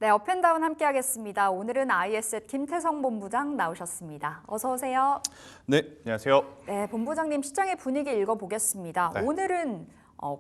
네, 업앤다운 함께하겠습니다. 오늘은 IS앳 김태성 본부장 나오셨습니다. 어서 오세요. 네, 안녕하세요. 네, 본부장님 시장의 분위기 읽어보겠습니다. 네. 오늘은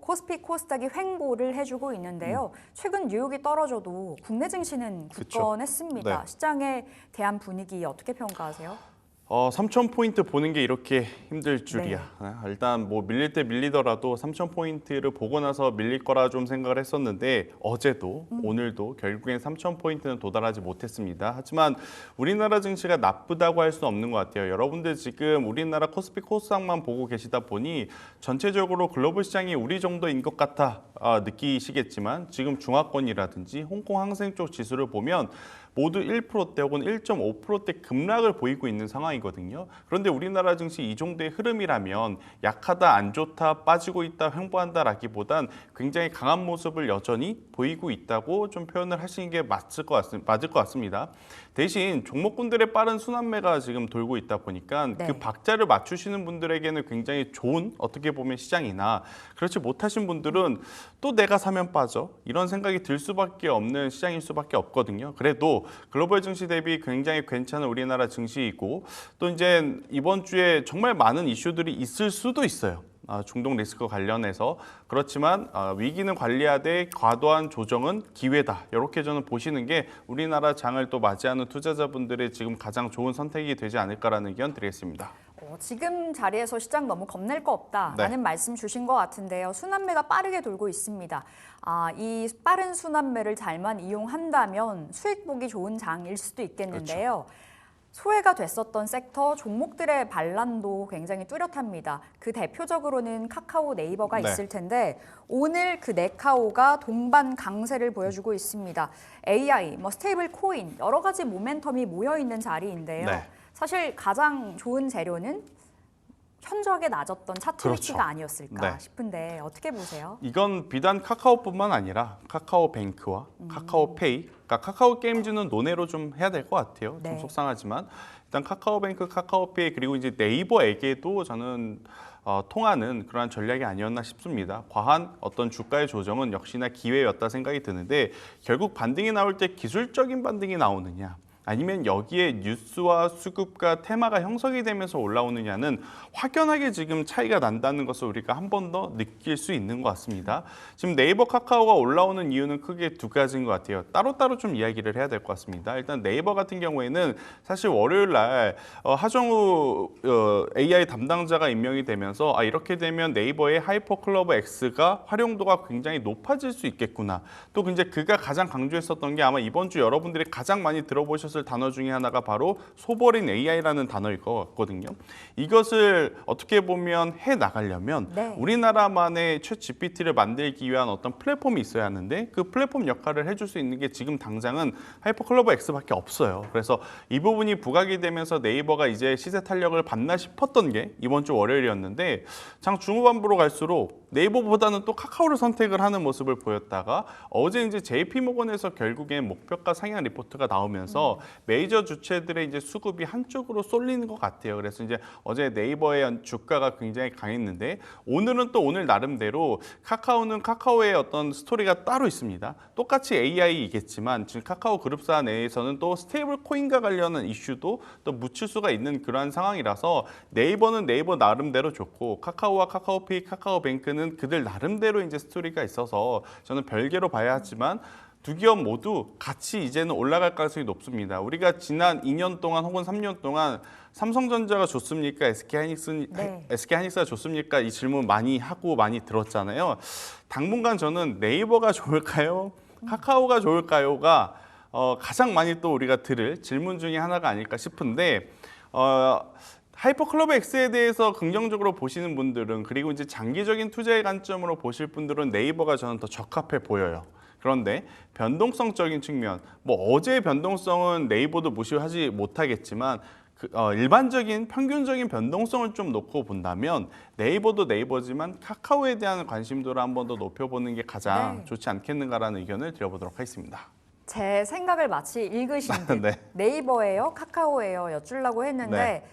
코스피 코스닥이 횡보를 해주고 있는데요. 최근 뉴욕이 떨어져도 국내 증시는 굳건했습니다. 네. 시장에 대한 분위기 어떻게 평가하세요? 3,000포인트 보는 게 이렇게 힘들 줄이야. 네. 일단 뭐 밀릴 때 밀리더라도 3,000포인트를 보고 나서 밀릴 거라 좀 생각을 했었는데 어제도 오늘도 결국엔 3,000포인트는 도달하지 못했습니다. 하지만 우리나라 증시가 나쁘다고 할 수는 없는 것 같아요. 여러분들 지금 우리나라 코스피 코스닥만 보고 계시다 보니 전체적으로 글로벌 시장이 우리 정도인 것 같아 느끼시겠지만 지금 중화권이라든지 홍콩 항생 쪽 지수를 보면 모두 1%대 혹은 1.5%대 급락을 보이고 있는 상황이거든요. 그런데 우리나라 증시 이 정도의 흐름이라면 약하다, 안 좋다, 빠지고 있다, 횡보한다라기보단 굉장히 강한 모습을 여전히 보이고 있다고 좀 표현을 하시는 게 맞을 것 같습니다. 대신 종목군들의 빠른 순환매가 지금 돌고 있다 보니까 네. 그 박자를 맞추시는 분들에게는 굉장히 좋은 어떻게 보면 시장이나 그렇지 못하신 분들은 또 내가 사면 빠져 이런 생각이 들 수밖에 없는 시장일 수밖에 없거든요. 그래도 글로벌 증시 대비 굉장히 괜찮은 우리나라 증시이고 또 이제 이번 주에 정말 많은 이슈들이 있을 수도 있어요. 중동 리스크 관련해서 그렇지만 위기는 관리하되 과도한 조정은 기회다. 이렇게 저는 보시는 게 우리나라 장을 또 맞이하는 투자자분들의 지금 가장 좋은 선택이 되지 않을까라는 의견 드리겠습니다. 지금 자리에서 시장 너무 겁낼 거 없다라는 말씀 주신 것 같은데요. 순환매가 빠르게 돌고 있습니다. 이 빠른 순환매를 잘만 이용한다면 수익 보기 좋은 장일 수도 있겠는데요. 그렇죠. 소외가 됐었던 섹터 종목들의 반란도 굉장히 뚜렷합니다. 그 대표적으로는 카카오, 네이버가 있을 텐데 오늘 그 네카오가 동반 강세를 보여주고 있습니다. AI, 스테이블 코인 여러 가지 모멘텀이 모여 있는 자리인데요. 사실 가장 좋은 재료는 현저하게 낮았던 차트 위치가 아니었을까 싶은데 어떻게 보세요? 이건 비단 카카오뿐만 아니라 카카오뱅크와 카카오페이, 그러니까 카카오 게임즈는 논외로 좀 해야 될 것 같아요. 좀 속상하지만 일단 카카오뱅크, 카카오페이 그리고 이제 네이버에게도 저는 통하는 그러한 전략이 아니었나 싶습니다. 과한 어떤 주가의 조정은 역시나 기회였다 생각이 드는데 결국 반등이 나올 때 기술적인 반등이 나오느냐 아니면 여기에 뉴스와 수급과 테마가 형성이 되면서 올라오느냐는 확연하게 지금 차이가 난다는 것을 우리가 한 번 더 느낄 수 있는 것 같습니다. 지금 네이버 카카오가 올라오는 이유는 크게 두 가지인 것 같아요. 따로따로 좀 이야기를 해야 될 것 같습니다. 일단 네이버 같은 경우에는 사실 월요일 날 하정우 AI 담당자가 임명이 되면서 이렇게 되면 네이버의 하이퍼클러버 X가 활용도가 굉장히 높아질 수 있겠구나. 또 이제 그가 가장 강조했었던 게 아마 이번 주 여러분들이 가장 많이 들어보셨을 단어 중에 하나가 바로 소버린 AI라는 단어일 것 같거든요. 이것을 어떻게 보면 해 나가려면 우리나라만의 챗 GPT를 만들기 위한 어떤 플랫폼이 있어야 하는데 그 플랫폼 역할을 해줄 수 있는 게 지금 당장은 하이퍼클러버 X밖에 없어요. 그래서 이 부분이 부각이 되면서 네이버가 이제 시세 탄력을 받나 싶었던 게 이번 주 월요일이었는데 장 중후반부로 갈수록 네이버보다는 또 카카오를 선택을 하는 모습을 보였다가 어제 이제 JP모건에서 결국엔 목표가 상향 리포트가 나오면서 메이저 주체들의 이제 수급이 한쪽으로 쏠리는 것 같아요. 그래서 이제 어제 네이버의 주가가 굉장히 강했는데 오늘은 또 오늘 나름대로 카카오는 카카오의 어떤 스토리가 따로 있습니다. 똑같이 AI이겠지만 지금 카카오 그룹사 내에서는 또 스테이블 코인과 관련한 이슈도 또 묻힐 수가 있는 그러한 상황이라서 네이버는 네이버 나름대로 좋고 카카오와 카카오페이, 카카오뱅크는 그들 나름대로 이제 스토리가 있어서 저는 별개로 봐야 하지만 두 기업 모두 같이 이제는 올라갈 가능성이 높습니다. 우리가 지난 2년 동안 혹은 3년 동안 삼성전자가 좋습니까? SK하이닉스가 좋습니까? 이 질문 많이 하고 많이 들었잖아요. 당분간 저는 네이버가 좋을까요? 카카오가 좋을까요?가 가장 많이 또 우리가 들을 질문 중에 하나가 아닐까 싶은데 하이퍼클러버 X에 대해서 긍정적으로 보시는 분들은 그리고 이제 장기적인 투자의 관점으로 보실 분들은 네이버가 저는 더 적합해 보여요. 그런데 변동성적인 측면, 어제의 변동성은 네이버도 무시하지 못하겠지만 일반적인 평균적인 변동성을 좀 놓고 본다면 네이버도 네이버지만 카카오에 대한 관심도를 한 번 더 높여보는 게 가장 좋지 않겠는가라는 의견을 드려보도록 하겠습니다. 제 생각을 마치 읽으신 듯 네이버예요? 카카오예요? 여쭈려고 했는데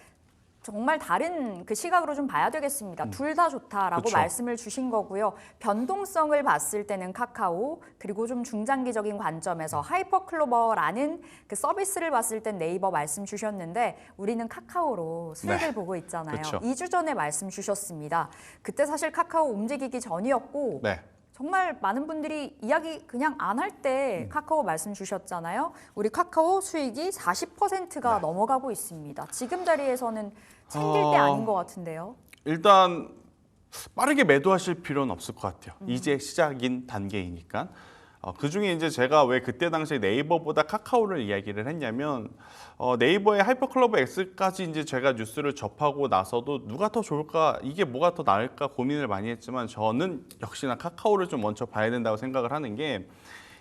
정말 다른 그 시각으로 좀 봐야 되겠습니다. 둘 다 좋다라고 그쵸. 말씀을 주신 거고요. 변동성을 봤을 때는 카카오, 그리고 좀 중장기적인 관점에서 하이퍼클로버라는 그 서비스를 봤을 땐 네이버 말씀 주셨는데 우리는 카카오로 수익을 네. 보고 있잖아요. 그쵸. 2주 전에 말씀 주셨습니다. 그때 사실 카카오 움직이기 전이었고 네. 정말 많은 분들이 이야기 그냥 안 할 때 카카오 말씀 주셨잖아요. 우리 카카오 수익이 40%가 넘어가고 있습니다. 지금 자리에서는 챙길 때 아닌 것 같은데요. 일단 빠르게 매도하실 필요는 없을 것 같아요. 이제 시작인 단계이니까. 그중에 이제 제가 왜 그때 당시에 네이버보다 카카오를 이야기를 했냐면 네이버의 하이퍼클러버 X까지 이제 제가 뉴스를 접하고 나서도 누가 더 좋을까, 이게 뭐가 더 나을까 고민을 많이 했지만 저는 역시나 카카오를 좀 먼저 봐야 된다고 생각을 하는 게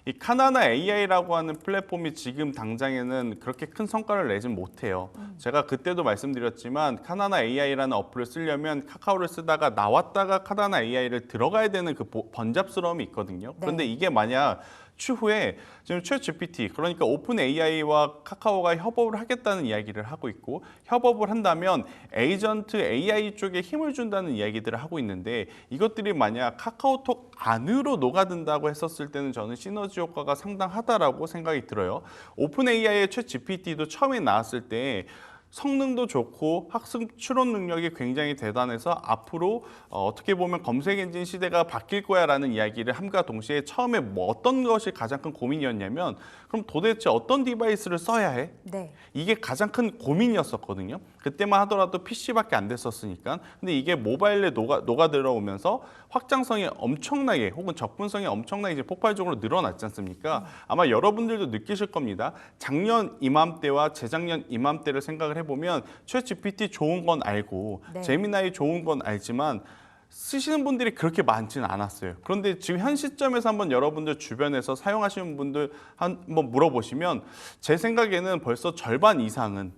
이 카나나 AI라고 하는 플랫폼이 지금 당장에는 그렇게 큰 성과를 내진 못해요. 제가 그때도 말씀드렸지만 카나나 AI라는 어플을 쓰려면 카카오를 쓰다가 나왔다가 카나나 AI를 들어가야 되는 그 번잡스러움이 있거든요. 그런데 이게 만약 추후에 지금 챗 GPT, 그러니까 오픈 AI와 카카오가 협업을 하겠다는 이야기를 하고 있고, 협업을 한다면 에이전트 AI 쪽에 힘을 준다는 이야기들을 하고 있는데, 이것들이 만약 카카오톡 안으로 녹아든다고 했었을 때는 저는 시너지 효과가 상당하다라고 생각이 들어요. 오픈 AI의 챗 GPT도 처음에 나왔을 때 성능도 좋고 학습 추론 능력이 굉장히 대단해서 앞으로 어떻게 보면 검색 엔진 시대가 바뀔 거야라는 이야기를 함과 동시에 처음에 뭐 어떤 것이 가장 큰 고민이었냐면 그럼 도대체 어떤 디바이스를 써야 해? 네. 이게 가장 큰 고민이었었거든요. 그때만 하더라도 PC밖에 안 됐었으니까. 근데 이게 모바일에 녹아 들어오면서 확장성이 엄청나게 혹은 접근성이 엄청나게 이제 폭발적으로 늘어났지 않습니까? 아마 여러분들도 느끼실 겁니다. 작년 이맘때와 재작년 이맘때를 생각을 해보면 챗 GPT 좋은 건 알고 네. 제미나이 좋은 건 알지만 쓰시는 분들이 그렇게 많지는 않았어요. 그런데 지금 현 시점에서 한번 여러분들 주변에서 사용하시는 분들 한번 물어보시면 제 생각에는 벌써 절반 이상은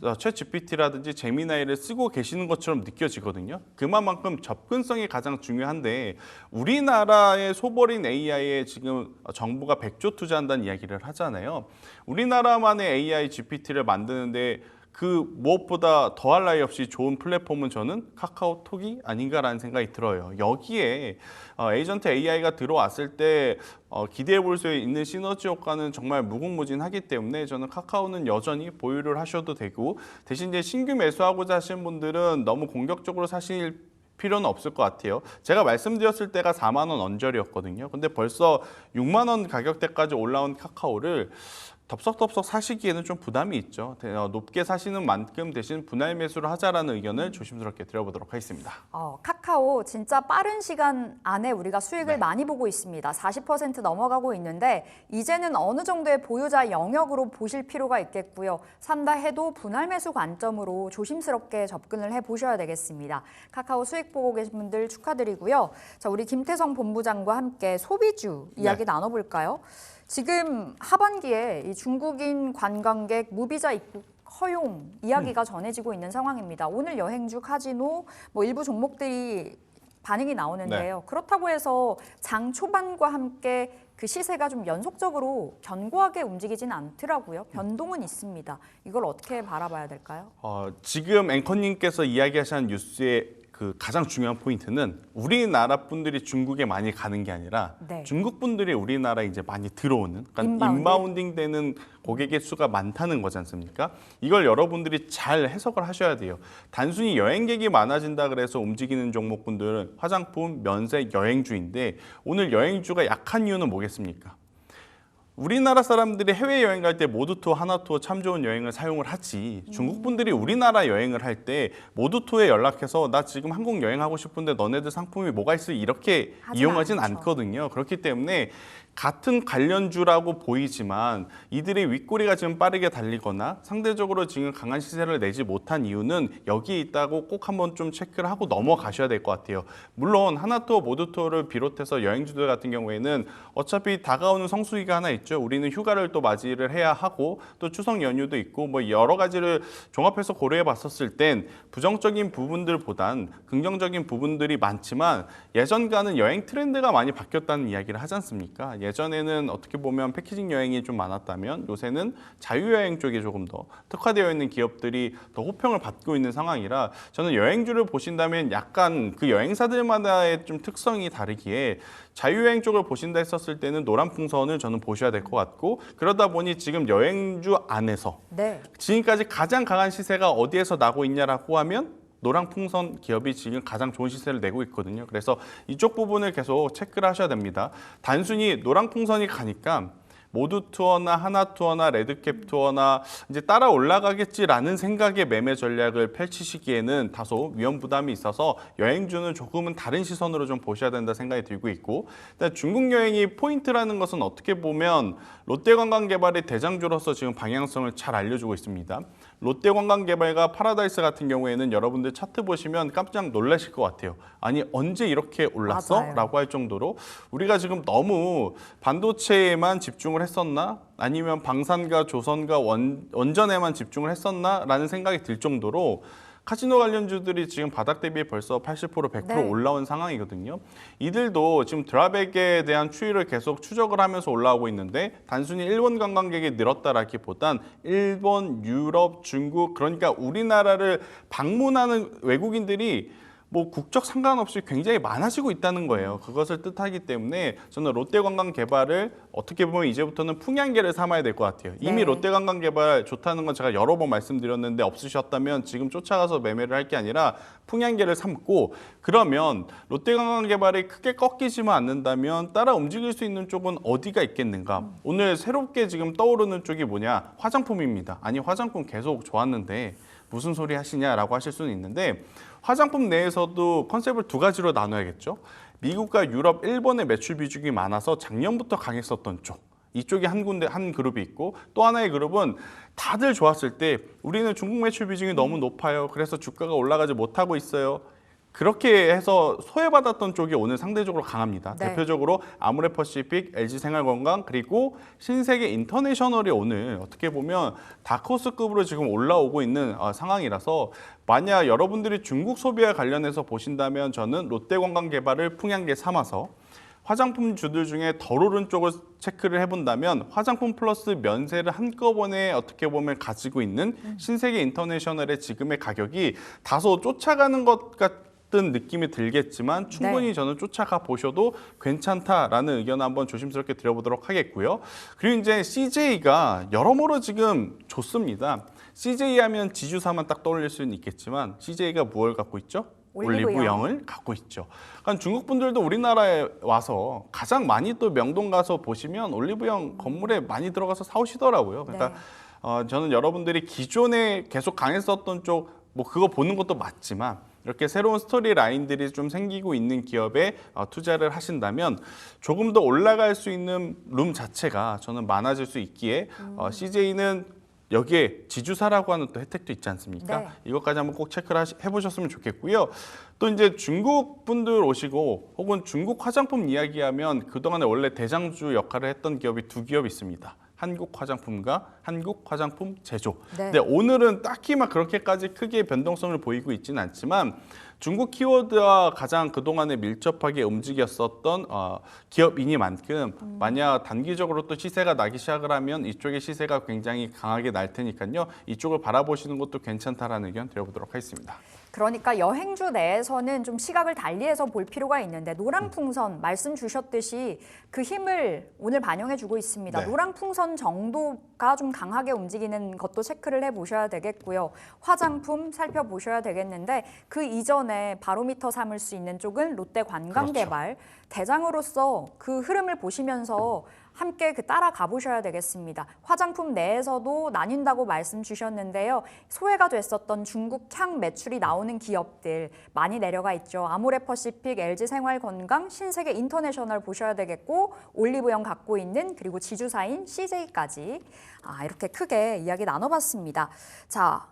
챗 GPT라든지 제미나이를 쓰고 계시는 것처럼 느껴지거든요. 그만큼 접근성이 가장 중요한데 우리나라의 소버린 AI에 지금 정부가 100조 투자한다는 이야기를 하잖아요. 우리나라만의 AI GPT를 만드는데 그 무엇보다 더할 나위 없이 좋은 플랫폼은 저는 카카오톡이 아닌가라는 생각이 들어요. 여기에 에이전트 AI가 들어왔을 때 기대해 볼 수 있는 시너지 효과는 정말 무궁무진하기 때문에 저는 카카오는 여전히 보유를 하셔도 되고 대신 이제 신규 매수하고자 하시는 분들은 너무 공격적으로 사실 필요는 없을 것 같아요. 제가 말씀드렸을 때가 4만 원 언저리였거든요. 근데 벌써 6만 원 가격대까지 올라온 카카오를 덥석덥석 사시기에는 좀 부담이 있죠. 높게 사시는 만큼 대신 분할 매수를 하자라는 의견을 조심스럽게 드려보도록 하겠습니다. 카카오 진짜 빠른 시간 안에 우리가 수익을 많이 보고 있습니다. 40% 넘어가고 있는데 이제는 어느 정도의 보유자 영역으로 보실 필요가 있겠고요. 산다 해도 분할 매수 관점으로 조심스럽게 접근을 해보셔야 되겠습니다. 카카오 수익 보고 계신 분들 축하드리고요. 자, 우리 김태성 본부장과 함께 소비주 이야기 나눠볼까요? 지금 하반기에 이 중국인 관광객 무비자 입국 허용 이야기가 전해지고 있는 상황입니다. 오늘 여행주, 카지노, 뭐 일부 종목들이 반응이 나오는데요. 그렇다고 해서 장 초반과 함께 그 시세가 좀 연속적으로 견고하게 움직이진 않더라고요. 변동은 있습니다. 이걸 어떻게 바라봐야 될까요? 지금 앵커님께서 이야기하신 뉴스의 그 가장 중요한 포인트는 우리나라 분들이 중국에 많이 가는 게 아니라 중국 분들이 우리나라에 이제 많이 들어오는, 그러니까 인바운딩 되는 고객의 수가 많다는 거지 않습니까? 이걸 여러분들이 잘 해석을 하셔야 돼요. 단순히 여행객이 많아진다 그래서 움직이는 종목분들은 화장품, 면세, 여행주인데 오늘 여행주가 약한 이유는 뭐겠습니까? 우리나라 사람들이 해외여행 갈 때 모두투어, 하나투어 참 좋은 여행을 사용을 하지 중국 분들이 우리나라 여행을 할 때 모두투어에 연락해서 나 지금 한국 여행하고 싶은데 너네들 상품이 뭐가 있어 이렇게 이용하진 않거든요. 그렇기 때문에 같은 관련주라고 보이지만 이들의 윗꼬리가 지금 빠르게 달리거나 상대적으로 지금 강한 시세를 내지 못한 이유는 여기에 있다고 꼭 한번 좀 체크를 하고 넘어가셔야 될 것 같아요. 물론 하나투어, 모두투어를 비롯해서 여행주들 같은 경우에는 어차피 다가오는 성수기가 하나 있죠. 우리는 휴가를 또 맞이를 해야 하고 또 추석 연휴도 있고 뭐 여러 가지를 종합해서 고려해 봤었을 땐 부정적인 부분들보단 긍정적인 부분들이 많지만 예전과는 여행 트렌드가 많이 바뀌었다는 이야기를 하지 않습니까? 예전에는 어떻게 보면 패키징 여행이 좀 많았다면 요새는 자유여행 쪽에 조금 더 특화되어 있는 기업들이 더 호평을 받고 있는 상황이라 저는 여행주를 보신다면 약간 그 여행사들마다의 좀 특성이 다르기에 자유여행 쪽을 보신다 했었을 때는 노란풍선을 저는 보셔야 될 것 같고 그러다 보니 지금 여행주 안에서 네. 지금까지 가장 강한 시세가 어디에서 나고 있냐라고 하면 노랑풍선 기업이 지금 가장 좋은 시세를 내고 있거든요. 그래서 이쪽 부분을 계속 체크를 하셔야 됩니다. 단순히 노랑풍선이 가니까 모두 투어나 하나 투어나 레드캡 투어나 이제 따라 올라가겠지라는 생각의 매매 전략을 펼치시기에는 다소 위험 부담이 있어서 여행주는 조금은 다른 시선으로 좀 보셔야 된다 생각이 들고 있고 일단 중국 여행이 포인트라는 것은 어떻게 보면 롯데관광개발의 대장주로서 지금 방향성을 잘 알려주고 있습니다. 롯데관광개발과 파라다이스 같은 경우에는 여러분들 차트 보시면 깜짝 놀라실 것 같아요. 아니 언제 이렇게 올랐어? 맞아요. 라고 할 정도로 우리가 지금 너무 반도체에만 집중을 했었나? 아니면 방산과 조선과 원전에만 집중을 했었나? 라는 생각이 들 정도로 카지노 관련주들이 지금 바닥 대비 벌써 80% 100% 네. 올라온 상황이거든요. 이들도 지금 드랍액에 대한 추이를 계속 추적을 하면서 올라오고 있는데 단순히 일본 관광객이 늘었다라기보단 일본, 유럽, 중국 그러니까 우리나라를 방문하는 외국인들이 뭐 국적 상관없이 굉장히 많아지고 있다는 거예요. 그것을 뜻하기 때문에 저는 롯데관광개발을 어떻게 보면 이제부터는 풍향계를 삼아야 될 것 같아요. 이미 네. 롯데관광개발 좋다는 건 제가 여러 번 말씀드렸는데 없으셨다면 지금 쫓아가서 매매를 할 게 아니라 풍향계를 삼고 그러면 롯데관광개발이 크게 꺾이지만 않는다면 따라 움직일 수 있는 쪽은 어디가 있겠는가. 오늘 새롭게 지금 떠오르는 쪽이 뭐냐. 화장품입니다. 아니 화장품 계속 좋았는데 무슨 소리 하시냐라고 하실 수는 있는데 화장품 내에서도 컨셉을 두 가지로 나눠야겠죠. 미국과 유럽, 일본의 매출 비중이 많아서 작년부터 강했었던 쪽. 이쪽이 한 군데 한 그룹이 있고 또 하나의 그룹은 다들 좋았을 때 우리는 중국 매출 비중이 너무 높아요. 그래서 주가가 올라가지 못하고 있어요. 그렇게 해서 소외받았던 쪽이 오늘 상대적으로 강합니다. 네. 대표적으로 아모레퍼시픽, LG생활건강 그리고 신세계 인터내셔널이 오늘 어떻게 보면 다크호스급으로 지금 올라오고 있는 상황이라서 만약 여러분들이 중국 소비와 관련해서 보신다면 저는 롯데관광개발을 풍향계 삼아서 화장품 주들 중에 덜 오른 쪽을 체크를 해본다면 화장품 플러스 면세를 한꺼번에 어떻게 보면 가지고 있는 신세계 인터내셔널의 지금의 가격이 다소 쫓아가는 것 같은 느낌이 들겠지만 충분히 네. 저는 쫓아가 보셔도 괜찮다라는 의견 한번 조심스럽게 드려보도록 하겠고요. 그리고 이제 CJ가 여러모로 지금 좋습니다. CJ 하면 지주사만 딱 떠올릴 수는 있겠지만 CJ가 무엇을 갖고 있죠? 올리브영을 갖고 있죠. 그러니까 중국 분들도 우리나라에 와서 가장 많이 또 명동 가서 보시면 올리브영 건물에 많이 들어가서 사오시더라고요. 그러니까 네. 저는 여러분들이 기존에 계속 강했었던 쪽 뭐 그거 보는 것도 맞지만 이렇게 새로운 스토리 라인들이 좀 생기고 있는 기업에 투자를 하신다면 조금 더 올라갈 수 있는 룸 자체가 저는 많아질 수 있기에 CJ는 여기에 지주사라고 하는 또 혜택도 있지 않습니까? 네. 이것까지 한번 꼭 체크를 해보셨으면 좋겠고요. 또 이제 중국 분들 오시고 혹은 중국 화장품 이야기하면 그동안에 원래 대장주 역할을 했던 기업이 두 기업이 있습니다. 한국 화장품과 한국 화장품 제조. 네. 근데 오늘은 딱히 막 그렇게까지 크게 변동성을 보이고 있지는 않지만 중국 키워드와 가장 그동안에 밀접하게 움직였었던 기업이니만큼 만약 단기적으로 또 시세가 나기 시작을 하면 이쪽의 시세가 굉장히 강하게 날 테니까요. 이쪽을 바라보시는 것도 괜찮다라는 의견 드려보도록 하겠습니다. 그러니까 여행주 내에서는 좀 시각을 달리해서 볼 필요가 있는데 노랑풍선 말씀 주셨듯이 그 힘을 오늘 반영해주고 있습니다. 네. 노랑풍선 정도가 좀 강하게 움직이는 것도 체크를 해보셔야 되겠고요. 화장품 살펴보셔야 되겠는데 그 이전에 바로미터 삼을 수 있는 쪽은 롯데관광개발. 대장으로서 그 흐름을 보시면서 함께 따라가 보셔야 되겠습니다. 화장품 내에서도 나뉜다고 말씀 주셨는데요. 소외가 됐었던 중국 향 매출이 나오는 기업들 많이 내려가 있죠. 아모레퍼시픽, LG생활건강, 신세계 인터내셔널 보셔야 되겠고 올리브영 갖고 있는 그리고 지주사인 CJ까지 이렇게 크게 이야기 나눠봤습니다. 자.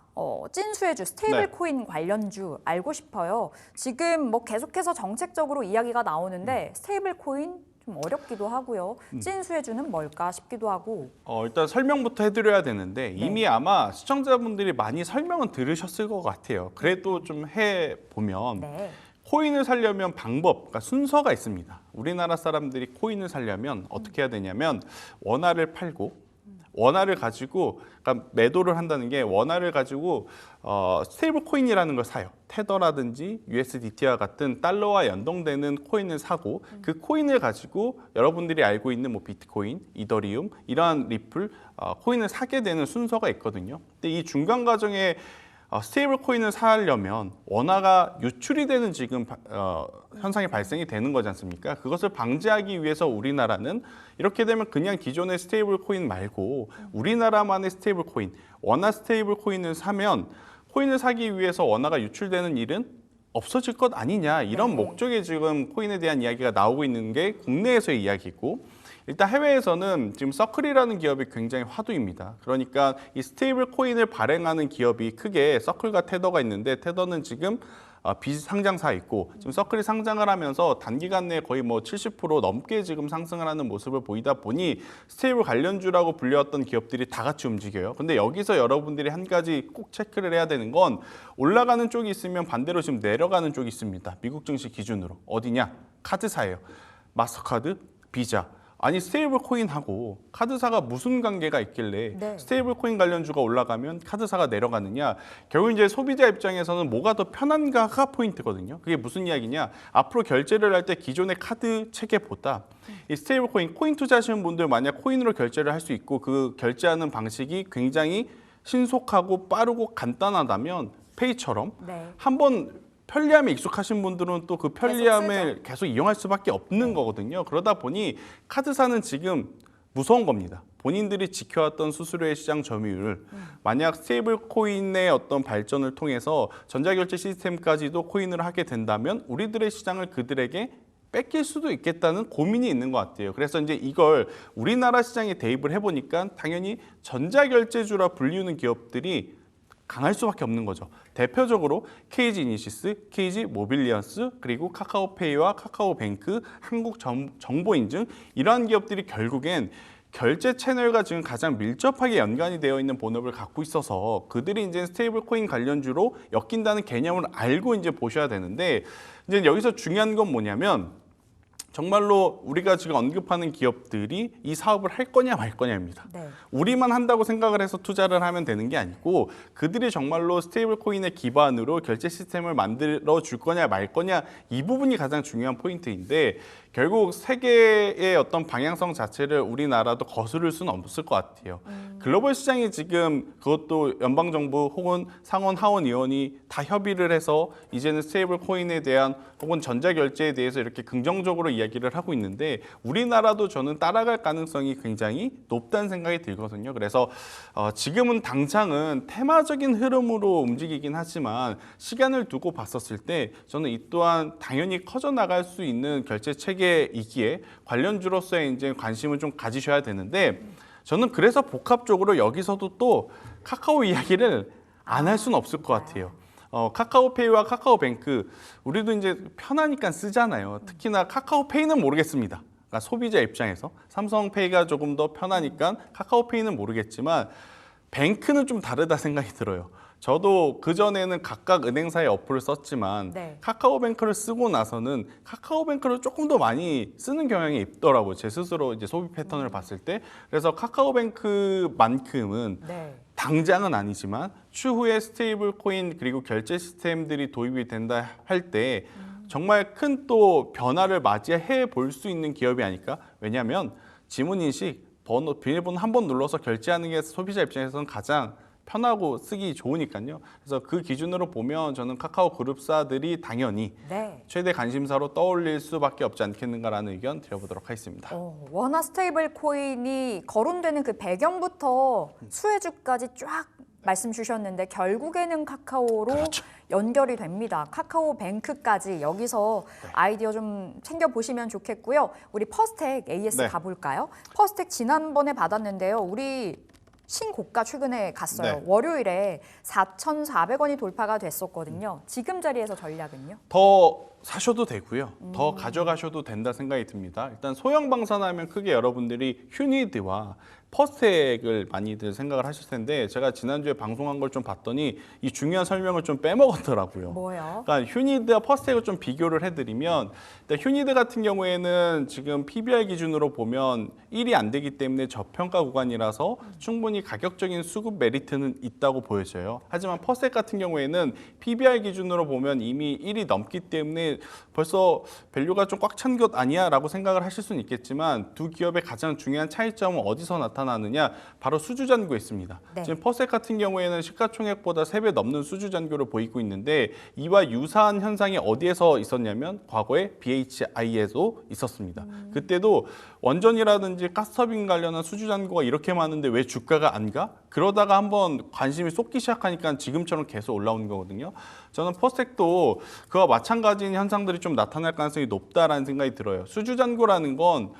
찐수혜주 스테이블 코인 관련주 알고 싶어요. 지금 뭐 계속해서 정책적으로 이야기가 나오는데 스테이블 코인 좀 어렵기도 하고요. 찐수혜주는 뭘까 싶기도 하고. 일단 설명부터 해드려야 되는데 이미 아마 시청자분들이 많이 설명은 들으셨을 것 같아요. 그래도 좀 해보면 네. 코인을 사려면 방법, 그러니까 순서가 있습니다. 우리나라 사람들이 코인을 사려면 어떻게 해야 되냐면 원화를 팔고 원화를 가지고 그러니까 매도를 한다는 게 원화를 가지고 스테이블 코인이라는 걸 사요. 테더라든지 USDT와 같은 달러와 연동되는 코인을 사고 그 코인을 가지고 여러분들이 알고 있는 뭐 비트코인, 이더리움 이러한 리플 코인을 사게 되는 순서가 있거든요. 근데 이 중간 과정에 스테이블 코인을 사려면 원화가 유출이 되는 지금 현상이 발생이 되는 거지 않습니까? 그것을 방지하기 위해서 우리나라는 이렇게 되면 그냥 기존의 스테이블 코인 말고 우리나라만의 스테이블 코인, 원화 스테이블 코인을 사면 코인을 사기 위해서 원화가 유출되는 일은 없어질 것 아니냐 이런 목적의 지금 코인에 대한 이야기가 나오고 있는 게 국내에서의 이야기고 일단 해외에서는 지금 서클이라는 기업이 굉장히 화두입니다. 그러니까 이 스테이블 코인을 발행하는 기업이 크게 서클과 테더가 있는데 테더는 지금 비상장사에 있고 지금 서클이 상장을 하면서 단기간 내에 거의 뭐 70% 넘게 지금 상승을 하는 모습을 보이다 보니 스테이블 관련주라고 불렸던 기업들이 다 같이 움직여요. 근데 여기서 여러분들이 한 가지 꼭 체크를 해야 되는 건 올라가는 쪽이 있으면 반대로 지금 내려가는 쪽이 있습니다. 미국 증시 기준으로. 어디냐? 카드사예요. 마스터카드, 비자. 아니 스테이블 코인하고 카드사가 무슨 관계가 있길래 스테이블 코인 관련주가 올라가면 카드사가 내려가느냐. 결국 이제 소비자 입장에서는 뭐가 더 편한가가 포인트거든요. 그게 무슨 이야기냐. 앞으로 결제를 할 때 기존의 카드 체계보다 이 스테이블 코인 투자하시는 분들 만약 코인으로 결제를 할 수 있고 그 결제하는 방식이 굉장히 신속하고 빠르고 간단하다면 페이처럼 한번 편리함에 익숙하신 분들은 또 그 편리함을 계속 이용할 수밖에 없는 거거든요. 그러다 보니 카드사는 지금 무서운 겁니다. 본인들이 지켜왔던 수수료의 시장 점유율, 만약 스테이블 코인의 어떤 발전을 통해서 전자결제 시스템까지도 코인을 하게 된다면 우리들의 시장을 그들에게 뺏길 수도 있겠다는 고민이 있는 것 같아요. 그래서 이제 이걸 우리나라 시장에 대입을 해보니까 당연히 전자결제주라 불리우는 기업들이 강할 수밖에 없는 거죠. 대표적으로 KG 이니시스, KG 모빌리언스, 그리고 카카오페이와 카카오뱅크, 한국정보인증 이러한 기업들이 결국엔 결제 채널과 지금 가장 밀접하게 연관이 되어 있는 본업을 갖고 있어서 그들이 이제 스테이블 코인 관련주로 엮인다는 개념을 알고 이제 보셔야 되는데 이제 여기서 중요한 건 뭐냐면 정말로 우리가 지금 언급하는 기업들이 이 사업을 할 거냐 말 거냐입니다. 우리만 한다고 생각을 해서 투자를 하면 되는 게 아니고 그들이 정말로 스테이블 코인의 기반으로 결제 시스템을 만들어 줄 거냐 말 거냐 이 부분이 가장 중요한 포인트인데 결국 세계의 어떤 방향성 자체를 우리나라도 거스를 수는 없을 것 같아요. 글로벌 시장이 지금 그것도 연방정부 혹은 상원 하원 의원이 다 협의를 해서 이제는 스테이블 코인에 대한 혹은 전자결제에 대해서 이렇게 긍정적으로 이야기를 하고 있는데 우리나라도 저는 따라갈 가능성이 굉장히 높다는 생각이 들거든요. 그래서 지금은 당장은 테마적인 흐름으로 움직이긴 하지만 시간을 두고 봤었을 때 저는 이 또한 당연히 커져 나갈 수 있는 결제 체계이기에 관련주로서의 이제 관심을 좀 가지셔야 되는데 저는 그래서 복합적으로 여기서도 또 카카오 이야기를 안 할 수는 없을 것 같아요. 카카오페이와 카카오뱅크 우리도 이제 편하니까 쓰잖아요. 특히나 카카오페이는 모르겠습니다. 그러니까 소비자 입장에서 삼성페이가 조금 더 편하니까 카카오페이는 모르겠지만 뱅크는 좀 다르다 생각이 들어요. 저도 그전에는 각각 은행사의 어플을 썼지만 카카오뱅크를 쓰고 나서는 카카오뱅크를 조금 더 많이 쓰는 경향이 있더라고요. 제 스스로 이제 소비 패턴을 봤을 때. 그래서 카카오뱅크만큼은 당장은 아니지만 추후에 스테이블 코인 그리고 결제 시스템들이 도입이 된다 할 때 정말 큰 또 변화를 맞이해 볼 수 있는 기업이 아닐까? 왜냐하면 지문인식, 비밀번호 한 번 눌러서 결제하는 게 소비자 입장에서는 가장 편하고 쓰기 좋으니까요. 그래서 그 기준으로 보면 저는 카카오 그룹사들이 당연히 최대 관심사로 떠올릴 수밖에 없지 않겠는가라는 의견 드려보도록 하겠습니다. 원화 스테이블 코인이 거론되는 그 배경부터 수혜주까지 쫙 말씀 주셨는데 결국에는 카카오로 연결이 됩니다. 카카오뱅크까지 여기서 아이디어 좀 챙겨보시면 좋겠고요. 우리 퍼스텍 AS 가볼까요? 퍼스텍 지난번에 받았는데요. 우리 신고가 최근에 갔어요. 월요일에 4,400원이 돌파가 됐었거든요. 지금 자리에서 전략은요? 더 사셔도 되고요. 더 가져가셔도 된다 생각이 듭니다. 일단 소형 방산하면 크게 여러분들이 휴니드와 퍼스텍을 많이들 생각을 하실 텐데 제가 지난주에 방송한 걸 좀 봤더니 이 중요한 설명을 좀 빼먹었더라고요. 뭐요? 그러니까 휴니드와 퍼스텍을 좀 비교를 해드리면 일단 휴니드 같은 경우에는 지금 PBR 기준으로 보면 1이 안 되기 때문에 저평가 구간이라서 충분히 가격적인 수급 메리트는 있다고 보여져요. 하지만 퍼스텍 같은 경우에는 PBR 기준으로 보면 이미 1이 넘기 때문에 벌써 밸류가 좀 꽉 찬 것 아니야 라고 생각을 하실 수는 있겠지만 두 기업의 가장 중요한 차이점은 어디서 나타나느냐, 바로 수주 잔고에 있습니다. 네. 지금 퍼스텍 같은 경우에는 시가총액보다 3배 넘는 수주 잔고를 보이고 있는데 이와 유사한 현상이 어디에서 있었냐면 과거에 BHI에도 있었습니다. 그때도 원전이라든지 가스터빈 관련한 수주 잔고가 이렇게 많은데 왜 주가가 안 가? 그러다가 한번 관심이 쏟기 시작하니까 지금처럼 계속 올라오는 거거든요. 저는 퍼스텍도 그와 마찬가지인 현상들이 좀 나타날 가능성이 높다라는 생각이 들어요. 수주 잔고라는 건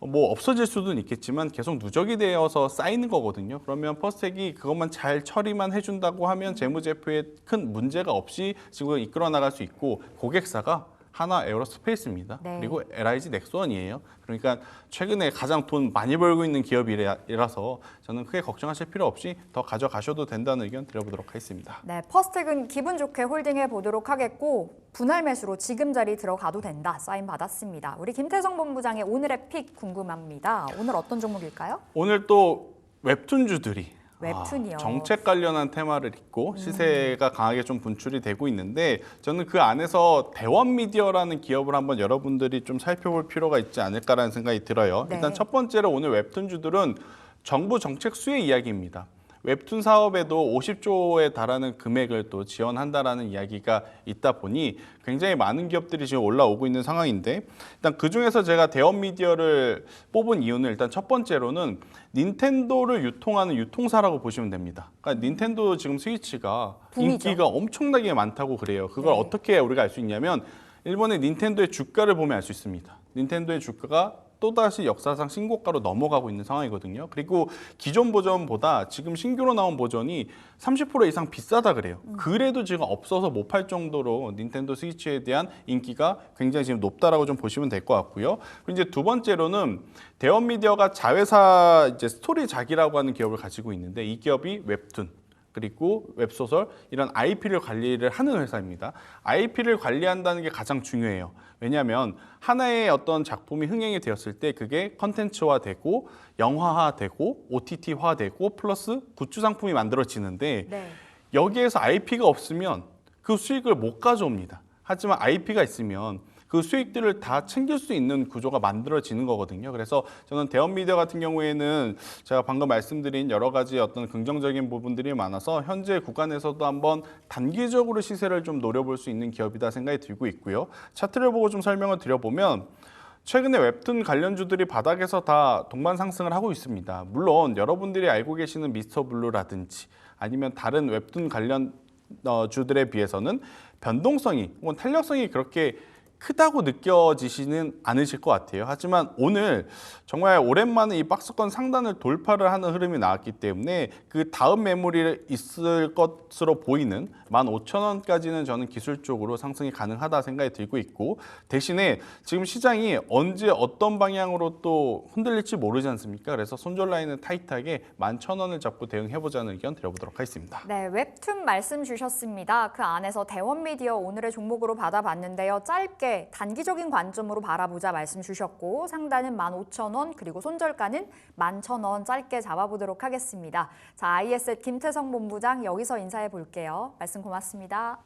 뭐 없어질 수도 있겠지만 계속 누적이 되어서 쌓이는 거거든요. 그러면 퍼스텍이 그것만 잘 처리만 해준다고 하면 재무제표에 큰 문제가 없이 지금 이끌어 나갈 수 있고, 고객사가 하나 에어로스페이스입니다. 네. 그리고 LIG 넥스원이에요. 그러니까 최근에 가장 돈 많이 벌고 있는 기업이라서 저는 크게 걱정하실 필요 없이 더 가져가셔도 된다는 의견 드려보도록 하겠습니다. 네, 퍼스텍은 기분 좋게 홀딩해 보도록 하겠고 분할 매수로 지금 자리 들어가도 된다 사인 받았습니다. 우리 김태성 본부장의 오늘의 픽 궁금합니다. 오늘 어떤 종목일까요? 오늘 또 웹툰주들이 웹툰이요. 정책 관련한 테마를 잇고 시세가 강하게 좀 분출이 되고 있는데 저는 그 안에서 대원미디어라는 기업을 한번 여러분들이 좀 살펴볼 필요가 있지 않을까라는 생각이 들어요. 네. 일단 첫 번째로 오늘 웹툰주들은 정부 정책 수혜 이야기입니다. 웹툰 사업에도 50조에 달하는 금액을 또 지원한다라는 이야기가 있다 보니 굉장히 많은 기업들이 지금 올라오고 있는 상황인데, 일단 그 중에서 제가 대원미디어를 뽑은 이유는 일단 첫 번째로는 닌텐도를 유통하는 유통사라고 보시면 됩니다. 그러니까 닌텐도 지금 스위치가 붐이죠. 인기가 엄청나게 많다고 그래요. 그걸 네. 어떻게 우리가 알 수 있냐면 일본의 닌텐도의 주가를 보면 알 수 있습니다. 닌텐도의 주가가 또다시 역사상 신고가로 넘어가고 있는 상황이거든요. 그리고 기존 버전보다 지금 신규로 나온 버전이 30% 이상 비싸다 그래요. 그래도 지금 없어서 못 팔 정도로 닌텐도 스위치에 대한 인기가 굉장히 지금 높다라고 좀 보시면 될 것 같고요. 그리고 이제 두 번째로는 대원미디어가 자회사 이제 스토리작이라고 하는 기업을 가지고 있는데 이 기업이 웹툰 그리고 웹소설 이런 IP를 관리를 하는 회사입니다. IP를 관리한다는 게 가장 중요해요. 왜냐하면 하나의 어떤 작품이 흥행이 되었을 때 그게 컨텐츠화되고 영화화되고 OTT화되고 플러스 굿즈 상품이 만들어지는데 네. 여기에서 IP가 없으면 그 수익을 못 가져옵니다. 하지만 IP가 있으면 그 수익들을 다 챙길 수 있는 구조가 만들어지는 거거든요. 그래서 저는 대원미디어 같은 경우에는 제가 방금 말씀드린 여러 가지 어떤 긍정적인 부분들이 많아서 현재 구간에서도 한번 단기적으로 시세를 좀 노려볼 수 있는 기업이다 생각이 들고 있고요. 차트를 보고 좀 설명을 드려보면 최근에 웹툰 관련주들이 바닥에서 다 동반 상승을 하고 있습니다. 물론 여러분들이 알고 계시는 미스터블루라든지 아니면 다른 웹툰 관련 주들에 비해서는 변동성이 혹은 탄력성이 그렇게 크다고 느껴지시는 않으실 것 같아요. 하지만 오늘 정말 오랜만에 이 박스권 상단을 돌파를 하는 흐름이 나왔기 때문에 그 다음 매물이 있을 것으로 보이는 15,000원까지는 저는 기술적으로 상승이 가능하다 생각이 들고 있고, 대신에 지금 시장이 언제 어떤 방향으로 또 흔들릴지 모르지 않습니까? 그래서 손절 라인은 타이트하게 11,000원을 잡고 대응해보자는 의견 드려보도록 하겠습니다. 네, 웹툰 말씀 주셨습니다. 그 안에서 대원미디어 오늘의 종목으로 받아봤는데요. 짧게 단기적인 관점으로 바라보자 말씀 주셨고 상단은 15,000원 그리고 손절가는 11,000원 짧게 잡아보도록 하겠습니다. 자, IS의 김태성 본부장 여기서 인사해 볼게요. 말씀 고맙습니다.